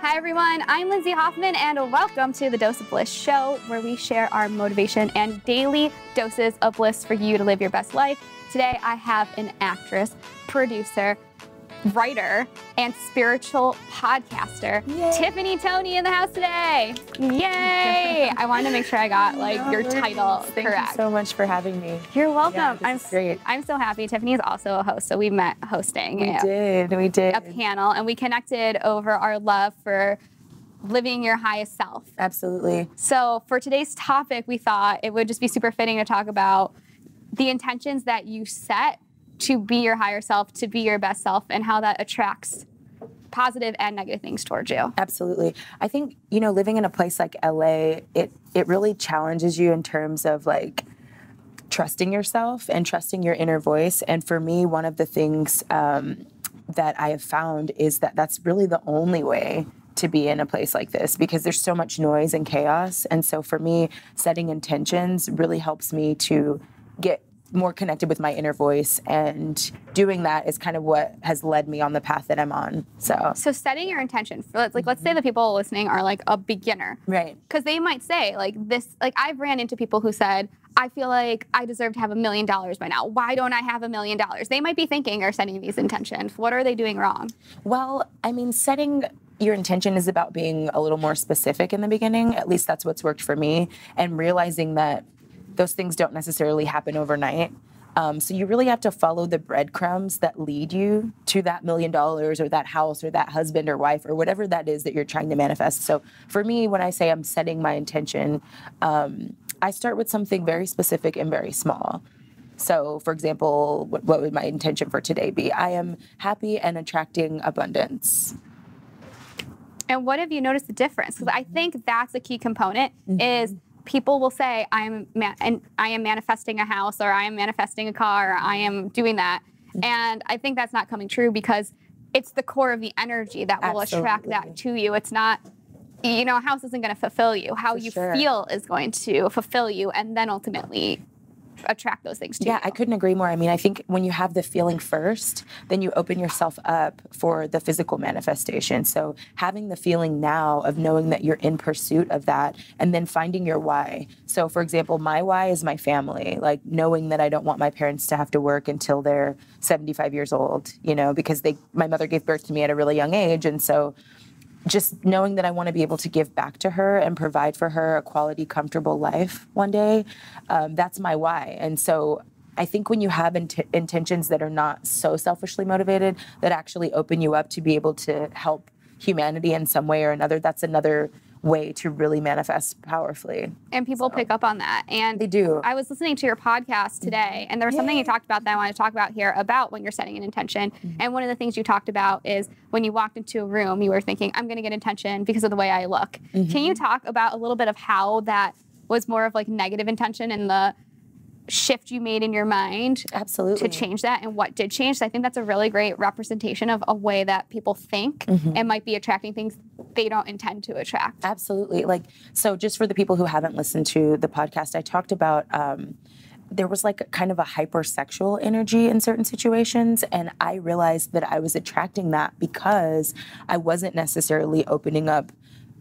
Hi everyone, I'm Lindsay Hoffman and welcome to the Dose of Bliss show where we share our motivation and daily doses of bliss for you to live your best life. Today I have an actress, producer, writer, and spiritual podcaster, Yay. Tiffany Toney in the house today. Yay! I wanted to make sure I got your title correct. Thank you so much for having me. You're welcome. Yeah, this is great. I'm so happy. Tiffany is also a host, so we met hosting. We did. A panel, and we connected over our love for living your highest self. Absolutely. So for today's topic, we thought it would just be super fitting to talk about the intentions that you set to be your higher self, to be your best self, and how that attracts positive and negative things towards you. Absolutely. I think, living in a place like LA, it really challenges you in terms of trusting yourself and trusting your inner voice. And for me, one of the things that I have found is that that's really the only way to be in a place like this, because there's so much noise and chaos. And so for me, setting intentions really helps me to get more connected with my inner voice, and doing that is kind of what has led me on the path that I'm on. So setting your intention for let's say the people listening are a beginner, right? Because they might say I've ran into people who said, I feel like I deserve to have $1 million by now. Why don't I have $1 million? They might be thinking or setting these intentions. What are they doing wrong? Well, setting your intention is about being a little more specific in the beginning. At least that's what's worked for me, and realizing that those things don't necessarily happen overnight. So you really have to follow the breadcrumbs that lead you to that $1 million or that house or that husband or wife or whatever that is that you're trying to manifest. So for me, when I say I'm setting my intention, I start with something very specific and very small. So for example, what would my intention for today be? I am happy and attracting abundance. And what have you noticed the difference? Because I think that's a key component is people will say, I am manifesting a house, or I am manifesting a car, or I am doing that. And I think that's not coming true, because it's the core of the energy that will attract that to you. It's not, a house isn't going to fulfill you. How you feel is going to fulfill you, and then ultimately attract those things to you. Yeah, I couldn't agree more. I think when you have the feeling first, then you open yourself up for the physical manifestation. So having the feeling now of knowing that you're in pursuit of that, and then finding your why. So for example, my why is my family, knowing that I don't want my parents to have to work until they're 75 years old, because my mother gave birth to me at a really young age. And so just knowing that I want to be able to give back to her and provide for her a quality, comfortable life one day, that's my why. And so I think when you have intentions that are not so selfishly motivated, that actually open you up to be able to help humanity in some way or another, that's another way to really manifest powerfully. And people pick up on that. And they do. I was listening to your podcast today, and there was something you talked about that I want to talk about here about when you're setting an intention. And one of the things you talked about is when you walked into a room, you were thinking, I'm going to get attention because of the way I look. Can you talk about a little bit of how that was more of negative intention and the shift you made in your mind to change that, and what did change? So I think that's a really great representation of a way that people think and might be attracting things they don't intend to attract. Absolutely. So just for the people who haven't listened to the podcast, I talked about there was kind of a hypersexual energy in certain situations, and I realized that I was attracting that because I wasn't necessarily opening up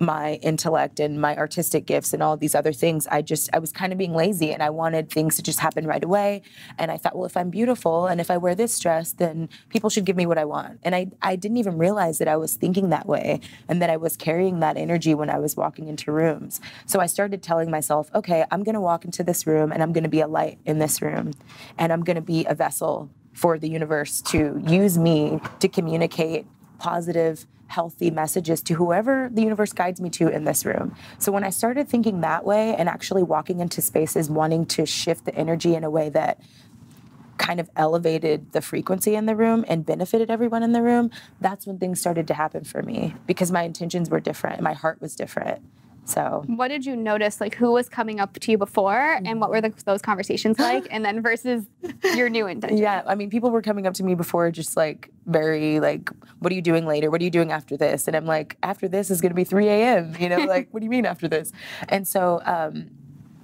my intellect and my artistic gifts and all these other things. I was kind of being lazy, and I wanted things to just happen right away. And I thought, well, if I'm beautiful and if I wear this dress, then people should give me what I want. And I didn't even realize that I was thinking that way, and that I was carrying that energy when I was walking into rooms. So I started telling myself, okay, I'm going to walk into this room, and I'm going to be a light in this room, and I'm going to be a vessel for the universe to use me to communicate positive, healthy messages to whoever the universe guides me to in this room. So when I started thinking that way and actually walking into spaces wanting to shift the energy in a way that kind of elevated the frequency in the room and benefited everyone in the room, that's when things started to happen for me, because my intentions were different, my heart was different. So what did you notice, who was coming up to you before, and what were those conversations like, and then versus your new intention? Yeah, people were coming up to me before just very what are you doing later? What are you doing after this? And I'm like, after this is going to be 3 a.m., what do you mean after this? And so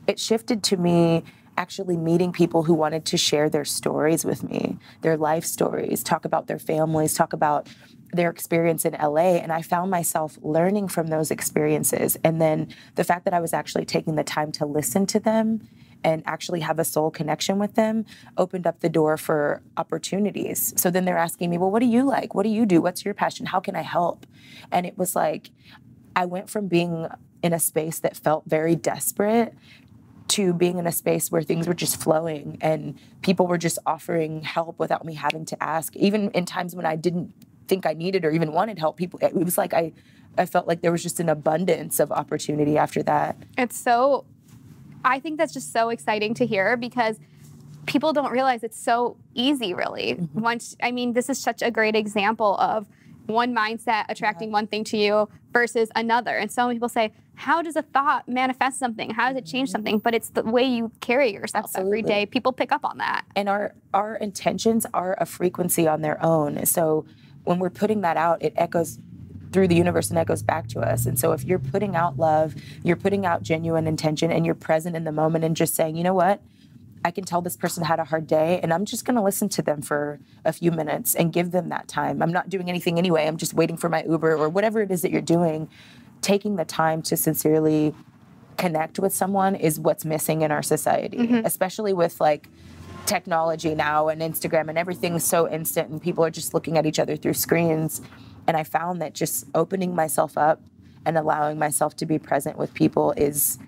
it shifted to me actually meeting people who wanted to share their stories with me, their life stories, talk about their families, talk about their experience in LA, and I found myself learning from those experiences. And then the fact that I was actually taking the time to listen to them and actually have a soul connection with them opened up the door for opportunities. So then they're asking me, well, what do you like? What do you do? What's your passion? How can I help? And it was like, I went from being in a space that felt very desperate to being in a space where things were just flowing and people were just offering help without me having to ask. Even in times when I didn't think I needed or even wanted help, it was like I felt like there was just an abundance of opportunity after that. I think that's just so exciting to hear because people don't realize it's so easy, really. This is such a great example of one mindset attracting one thing to you versus another. And so many people say, how does a thought manifest something? How does it change something? But it's the way you carry yourself every day. People pick up on that. And our intentions are a frequency on their own. So when we're putting that out, it echoes through the universe and echoes back to us. And so if you're putting out love, you're putting out genuine intention, and you're present in the moment and just saying, you know what? I can tell this person had a hard day, and I'm just going to listen to them for a few minutes and give them that time. I'm not doing anything anyway. I'm just waiting for my Uber or whatever it is that you're doing. Taking the time to sincerely connect with someone is what's missing in our society, especially with like technology now and Instagram and everything's so instant and people are just looking at each other through screens. And I found that just opening myself up and allowing myself to be present with people is,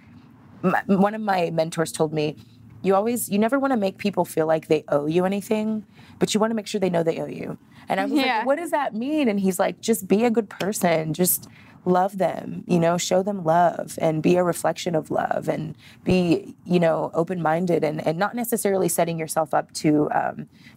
one of my mentors told me, you never want to make people feel like they owe you anything, but you want to make sure they know they owe you. And I was like, what does that mean? And he's like, just be a good person. Just love them, show them love and be a reflection of love and be, open-minded and not necessarily setting yourself up to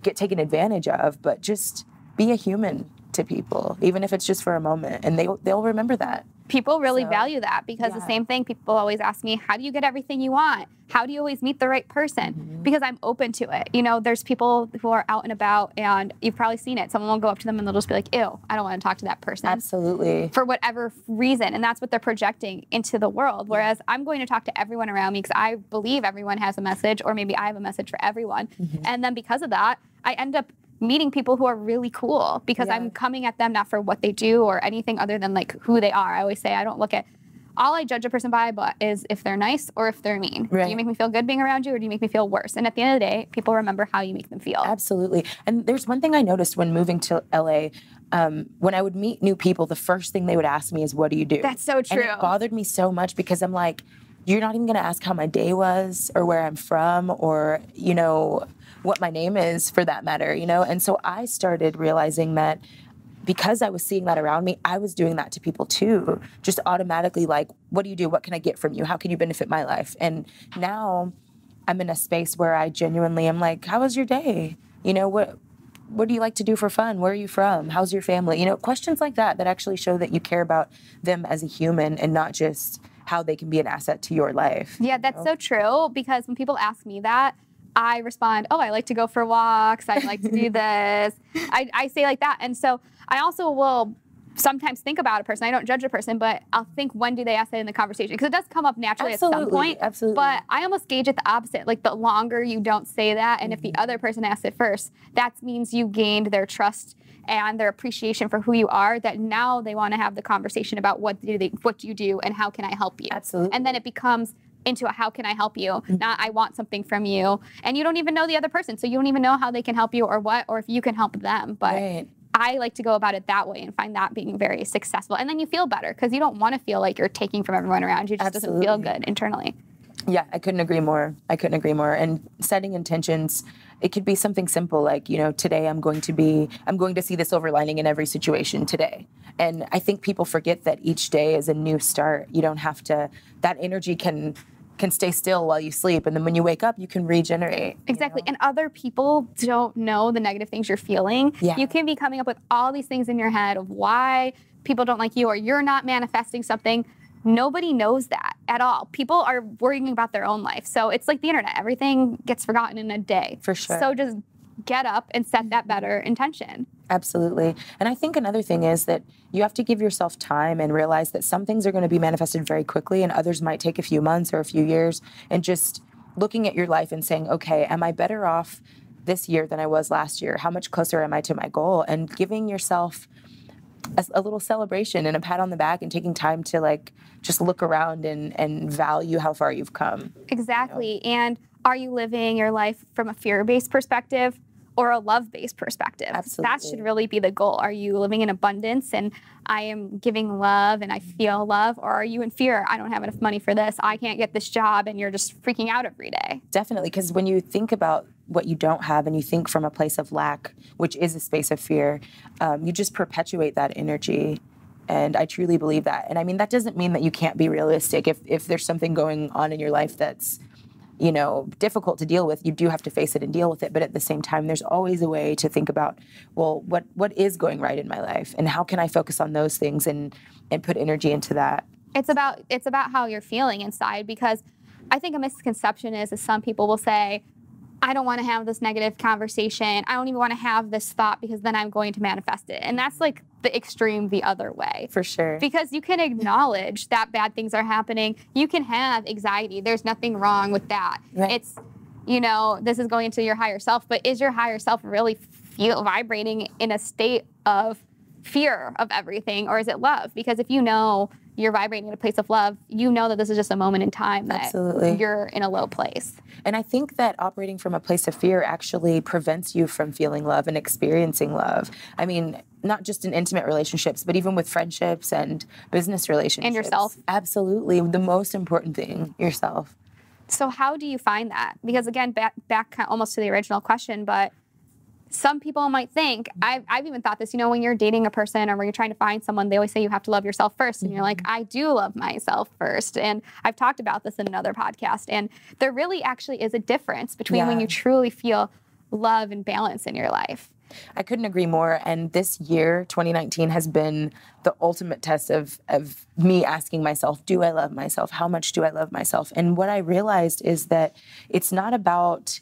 get taken advantage of, but just be a human to people, even if it's just for a moment, and they'll remember that. People really value that because the same thing, people always ask me, how do you get everything you want? How do you always meet the right person? Because I'm open to it. There's people who are out and about, and you've probably seen it. Someone will go up to them and they'll just be like, ew, I don't want to talk to that person. Absolutely. For whatever reason. And that's what they're projecting into the world. Whereas I'm going to talk to everyone around me because I believe everyone has a message, or maybe I have a message for everyone. And then because of that, I end up meeting people who are really cool because I'm coming at them not for what they do or anything other than like who they are. I always say I don't look at, all I judge a person by but is if they're nice or if they're mean. Do you make me feel good being around you, or do you make me feel worse? And at the end of the day, people remember how you make them feel. Absolutely. And there's one thing I noticed when moving to LA. When I would meet new people, the first thing they would ask me is, what do you do? That's so true. And it bothered me so much because I'm like, you're not even going to ask how my day was or where I'm from or, what my name is for that matter, And so I started realizing that because I was seeing that around me, I was doing that to people too. Just automatically like, what do you do? What can I get from you? How can you benefit my life? And now I'm in a space where I genuinely am like, how was your day? What do you like to do for fun? Where are you from? How's your family? Questions like that actually show that you care about them as a human and not just how they can be an asset to your life. Yeah, that's so true, because when people ask me that, I respond, oh, I like to go for walks. I like to do this. I say like that. And so I also will sometimes think about a person. I don't judge a person, but I'll think, when do they ask that in the conversation? Because it does come up naturally at some point. Absolutely. But I almost gauge it the opposite. Like the longer you don't say that, and if the other person asks it first, that means you gained their trust and their appreciation for who you are, that now they want to have the conversation about what do you do and how can I help you? Absolutely. And then it becomes into a how can I help you, not I want something from you. And you don't even know the other person, so you don't even know how they can help you or if you can help them. But I like to go about it that way and find that being very successful. And then you feel better because you don't want to feel like you're taking from everyone around you. It just doesn't feel good internally. Yeah, I couldn't agree more. And setting intentions, it could be something simple like, today I'm going to see the silver lining in every situation today. And I think people forget that each day is a new start. You don't have to, that energy can stay still while you sleep. And then when you wake up, you can regenerate. Exactly. And other people don't know the negative things you're feeling. Yeah. You can be coming up with all these things in your head of why people don't like you or you're not manifesting something. Nobody knows that at all. People are worrying about their own life. So it's like the internet. Everything gets forgotten in a day. For sure. So just get up and set that better intention. Absolutely. And I think another thing is that you have to give yourself time and realize that some things are going to be manifested very quickly and others might take a few months or a few years. And just looking at your life and saying, okay, am I better off this year than I was last year? How much closer am I to my goal? And giving yourself a little celebration and a pat on the back and taking time to like just look around and value how far you've come. Exactly. And are you living your life from a fear-based perspective or a love-based perspective? Absolutely. That should really be the goal. Are you living in abundance and I am giving love and I feel love? Or are you in fear? I don't have enough money for this. I can't get this job, and you're just freaking out every day. Definitely, because when you think about what you don't have and you think from a place of lack, which is a space of fear, you just perpetuate that energy. And I truly believe that. And I mean, that doesn't mean that you can't be realistic. If there's something going on in your life that's, you know, difficult to deal with, you do have to face it and deal with it. But at the same time, there's always a way to think about, well, what is going right in my life, and how can I focus on those things and put energy into that. It's about how you're feeling inside, because I think a misconception is some people will say, I don't want to have this negative conversation. I don't even want to have this thought because then I'm going to manifest it. And that's like the extreme the other way. For sure. Because you can acknowledge that bad things are happening. You can have anxiety. There's nothing wrong with that. Right. It's, you know, this is going into your higher self, but is your higher self really vibrating in a state of fear of everything, or is it love? Because if you know you're vibrating in a place of love, you know that this is just a moment in time that Absolutely. You're in a low place. And I think that operating from a place of fear actually prevents you from feeling love and experiencing love. I mean, not just in intimate relationships, but even with friendships and business relationships. And yourself. Absolutely. The most important thing, yourself. So how do you find that? Because again, back almost to the original question, but some people might think, I've even thought this, you know, when you're dating a person or when you're trying to find someone, they always say you have to love yourself first. And you're like, I do love myself first. And I've talked about this in another podcast. And there really actually is a difference between when you truly feel love and balance in your life. I couldn't agree more. And this year, 2019, has been the ultimate test of me asking myself, do I love myself? How much do I love myself? And what I realized is that it's not about,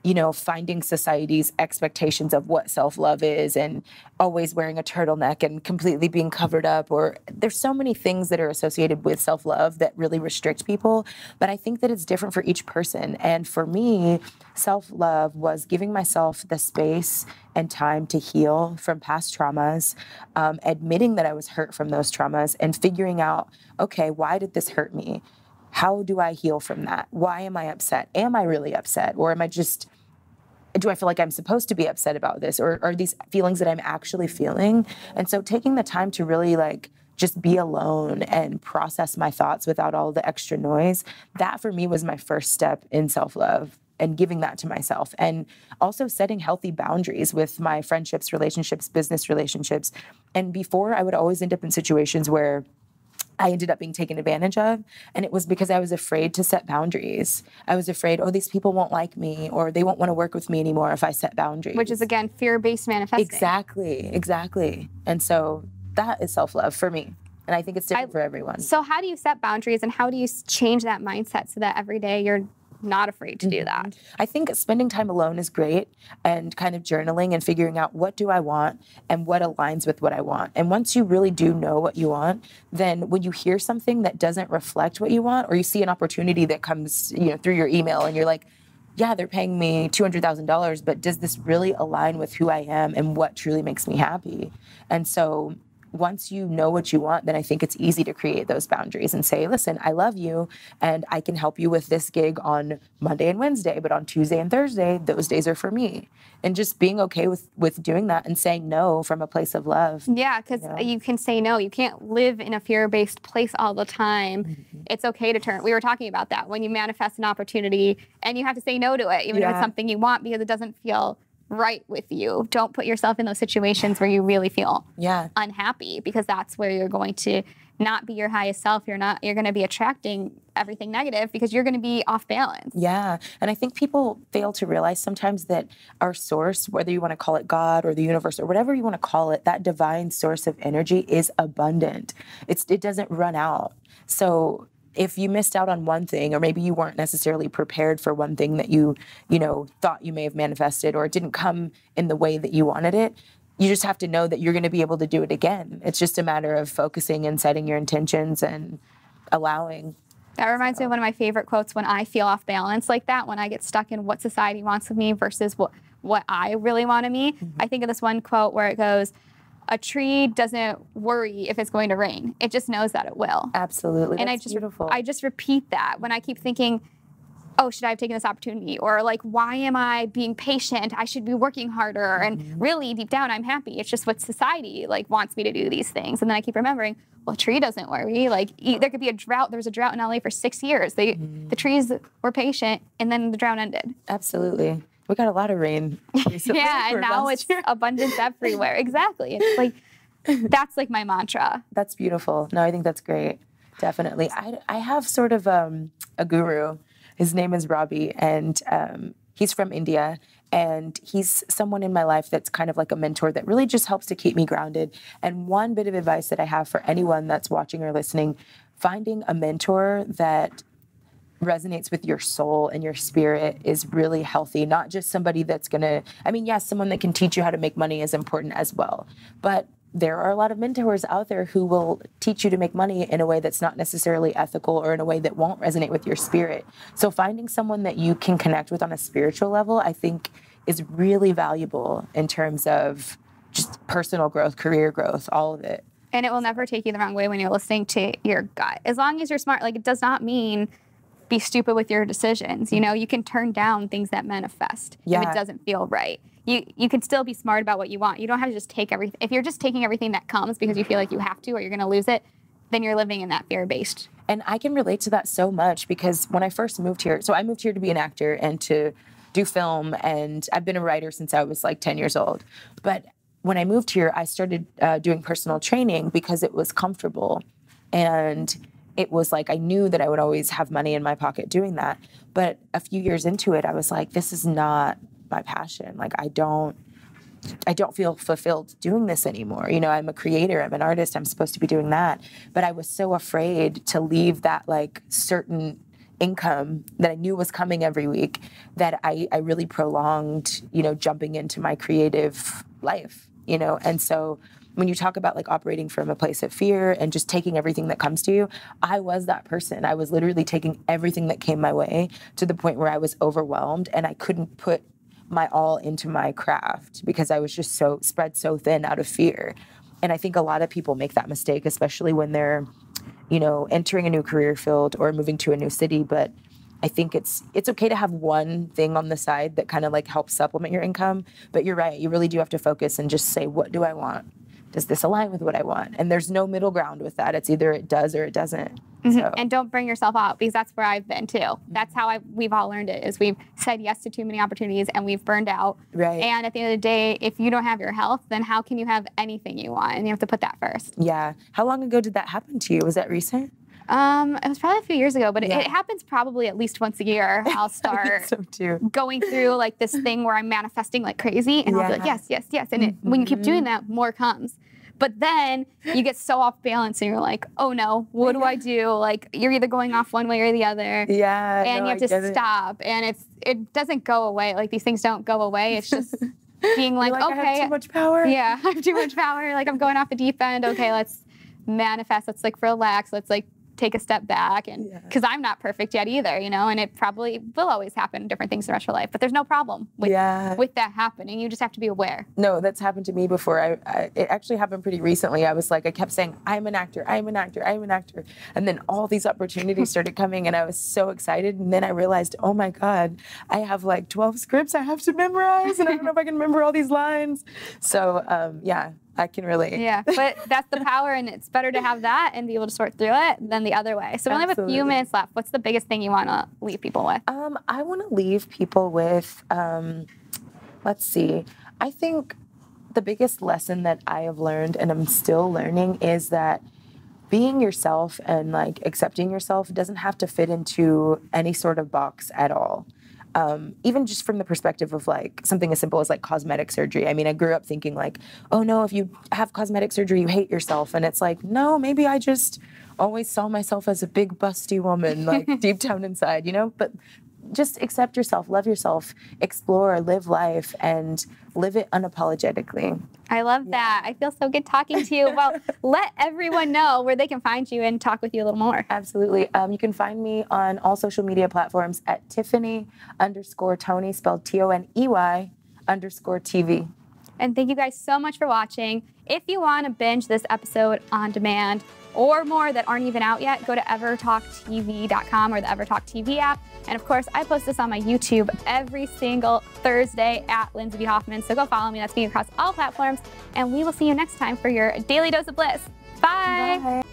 you know, finding society's expectations of what self-love is and always wearing a turtleneck and completely being covered up, or there's so many things that are associated with self-love that really restrict people. But I think that it's different for each person. And for me, self-love was giving myself the space and time to heal from past traumas, admitting that I was hurt from those traumas, and figuring out, okay, why did this hurt me? How do I heal from that? Why am I upset? Am I really upset? Or am I just, do I feel like I'm supposed to be upset about this? Or are these feelings that I'm actually feeling? And so taking the time to really like just be alone and process my thoughts without all the extra noise, that for me was my first step in self-love, and giving that to myself. And also setting healthy boundaries with my friendships, relationships, business relationships. And before, I would always end up in situations where I ended up being taken advantage of. And it was because I was afraid to set boundaries. I was afraid, oh, these people won't like me, or they won't want to work with me anymore if I set boundaries. Which is, again, fear-based manifesting. Exactly. And so that is self-love for me. And I think it's different for everyone. So how do you set boundaries, and how do you change that mindset so that every day you're not afraid to do that? I think spending time alone is great, and kind of journaling and figuring out what do I want and what aligns with what I want. And once you really do know what you want, then when you hear something that doesn't reflect what you want, or you see an opportunity that comes, you know, through your email and you're like, yeah, they're paying me $200,000, but does this really align with who I am and what truly makes me happy? And so once you know what you want, then I think it's easy to create those boundaries and say, listen, I love you and I can help you with this gig on Monday and Wednesday, but on Tuesday and Thursday, those days are for me. And just being okay with doing that and saying no from a place of love. Yeah, because you can say no. You can't live in a fear-based place all the time. It's okay to turn. We were talking about that when you manifest an opportunity and you have to say no to it, even if it's something you want, because it doesn't feel right with you. Don't put yourself in those situations where you really feel unhappy, because that's where you're going to not be your highest self. You're going to be attracting everything negative because you're going to be off balance. Yeah. And I think people fail to realize sometimes that our source, whether you want to call it God or the universe or whatever you want to call it, that divine source of energy is abundant. It doesn't run out. So if you missed out on one thing, or maybe you weren't necessarily prepared for one thing that you thought you may have manifested, or it didn't come in the way that you wanted it, you just have to know that you're going to be able to do it again. It's just a matter of focusing and setting your intentions and allowing. That reminds me of one of my favorite quotes when I feel off balance like that, when I get stuck in what society wants of me versus what I really want of me. I think of this one quote where it goes, a tree doesn't worry if it's going to rain. It just knows that it will. Absolutely. And That's beautiful. I just repeat that when I keep thinking, oh, should I have taken this opportunity? Or like, why am I being patient? I should be working harder. And really deep down, I'm happy. It's just what society like wants me to do these things. And then I keep remembering, well, a tree doesn't worry. Like there could be a drought. There was a drought in LA for 6 years. The trees were patient and then the drought ended. Absolutely. We got a lot of rain recently. Yeah, and now it's abundance everywhere. Exactly. It's like, that's like my mantra. That's beautiful. No, I think that's great. Definitely. I have sort of a guru. His name is Robbie, and he's from India. And he's someone in my life that's kind of like a mentor that really just helps to keep me grounded. And one bit of advice that I have for anyone that's watching or listening, finding a mentor that resonates with your soul and your spirit is really healthy. Not just somebody that's going to, I mean, yes, someone that can teach you how to make money is important as well. But there are a lot of mentors out there who will teach you to make money in a way that's not necessarily ethical or in a way that won't resonate with your spirit. So finding someone that you can connect with on a spiritual level, I think, is really valuable in terms of just personal growth, career growth, all of it. And it will never take you the wrong way when you're listening to your gut. As long as you're smart, like it does not mean be stupid with your decisions. You know, you can turn down things that manifest if it doesn't feel right. You can still be smart about what you want. You don't have to just take everything. If you're just taking everything that comes because you feel like you have to or you're going to lose it, then you're living in that fear-based. And I can relate to that so much because when I first moved here, so I moved here to be an actor and to do film, and I've been a writer since I was like 10 years old. But when I moved here, I started doing personal training because it was comfortable. And it was like I knew that I would always have money in my pocket doing that. But a few years into it, I was like, this is not my passion. Like I don't feel fulfilled doing this anymore. You know, I'm a creator, I'm an artist, I'm supposed to be doing that. But I was so afraid to leave that like certain income that I knew was coming every week that I really prolonged, you know, jumping into my creative life, you know. And so when you talk about like operating from a place of fear and just taking everything that comes to you, I was that person. I was literally taking everything that came my way to the point where I was overwhelmed and I couldn't put my all into my craft because I was just so spread so thin out of fear. And I think a lot of people make that mistake, especially when they're, you know, entering a new career field or moving to a new city. But I think it's okay to have one thing on the side that kind of like helps supplement your income. But you're right. You really do have to focus and just say, what do I want? Does this align with what I want? And there's no middle ground with that. It's either it does or it doesn't. Mm-hmm. So. And don't bring yourself out because that's where I've been too. That's how we've all learned it is we've said yes to too many opportunities and we've burned out. Right. And at the end of the day, if you don't have your health, then how can you have anything you want? And you have to put that first. Yeah. How long ago did that happen to you? Was that recent? It was probably a few years ago, but it happens probably at least once a year. I'll start going through like this thing where I'm manifesting like crazy and I'll be like, yes, yes, yes. And when you keep doing that, more comes. But then you get so off balance and you're like, oh no, what do I do? Like you're either going off one way or the other. Yeah. And you have to stop. And it doesn't go away. Like these things don't go away. It's just being like, okay. I have too much power. Yeah, I have too much power. Like I'm going off the deep end. Okay, let's manifest. Let's like relax. Let's like take a step back, and because I'm not perfect yet either, you know, and it probably will always happen, different things in the rest of your life, but there's no problem with that happening. You just have to be aware. No, that's happened to me before. It actually happened pretty recently. I was like, I kept saying, I'm an actor, I'm an actor, I'm an actor. And then all these opportunities started coming and I was so excited. And then I realized, oh my God, I have like 12 scripts I have to memorize and I don't know if I can remember all these lines. So I can relate. Yeah, but that's the power, and it's better to have that and be able to sort through it than the other way. So we only have a few minutes left. What's the biggest thing you want to leave people with? I want to leave people with, let's see. I think the biggest lesson that I have learned, and I'm still learning, is that being yourself and like accepting yourself doesn't have to fit into any sort of box at all. Even just from the perspective of like something as simple as like cosmetic surgery. I mean, I grew up thinking like, oh no, if you have cosmetic surgery, you hate yourself. And it's like, no, maybe I just always saw myself as a big busty woman, like deep down inside, you know? But just accept yourself, love yourself, explore, live life, and live it unapologetically. I love that. I feel so good talking to you. Well, let everyone know where they can find you and talk with you a little more. Absolutely. You can find me on all social media platforms at Tiffany_Toney, spelled TONEY_TV. And thank you guys so much for watching. If you want to binge this episode on demand or more that aren't even out yet, go to evertalktv.com or the EverTalk TV app. And of course, I post this on my YouTube every single Thursday at Lindsay B. Hoffman. So go follow me. That's me across all platforms. And we will see you next time for your daily dose of bliss. Bye. Bye.